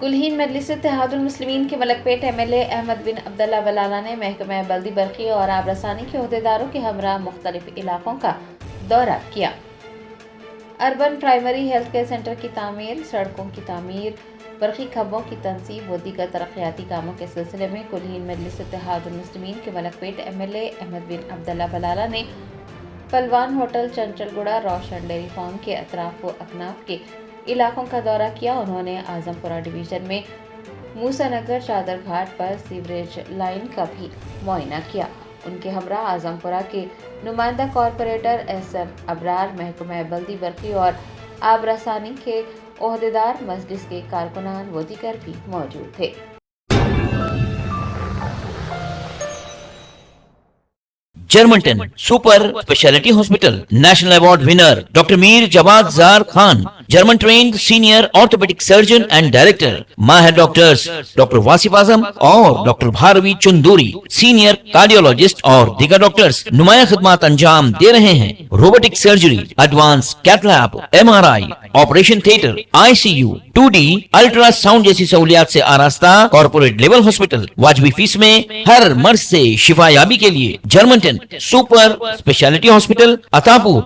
کلہین مجلس اتحاد المسلمین کے ملک پیٹ ایم ایل اے احمد بن عبداللہ بلالہ نے محکمہ بلدی برقی اور آب رسانی کے عہدیداروں کے ہمراہ مختلف علاقوں کا دورہ کیا۔ Urban primary health care centre کی تعمیر، سڑکوں کی تعمیر، برقی کھمبوں کی تنصیب و دیگر ترقیاتی کاموں کے سلسلے میں کلہین مجلس اتحاد المسلمین کے ملک پیٹ ایم ایل اے احمد بن عبداللہ بلالہ نے پلوان ہوٹل، چنچل گڑا، روشن ڈیری فارم کے اطراف و اکناف کے علاقوں کا دورہ کیا۔ انہوں نے اعظم پورہ ڈویژن میں موسیٰ نگر چادر گھاٹ پر سیوریج لائن کا بھی معائنہ کیا۔ ان کے ہمراہ اعظم پورہ کے نمائندہ کارپوریٹر ایس ایم ابرار، محکمہ بلدی برقی اور آب رسانی کے عہدیدار، مجلس کے کارکنان و دیگر بھی موجود تھے۔ جرمنٹن super speciality hospital national award winner doctor Mir Jawad Zar Khan, German trained senior orthopaedic surgeon and director, ماہر ڈاکٹرز ڈاکٹر واصف اعظم اور doctor Bharavi Chanduri, senior cardiologist اور دیگر ڈاکٹرز نمایاں خدمات انجام دے رہے ہیں۔ Robotic surgery, advance cath lab, M R I, operation theatre, I C U, 2D ultrasound جیسی سہولیات سے آراستہ کارپوریٹ لیول ہاسپٹل، واجبی فیس میں ہر مرض سے شفا یابی کے لیے جرمنٹن سپر اسپیشلٹی ہاسپٹل، عطا پور۔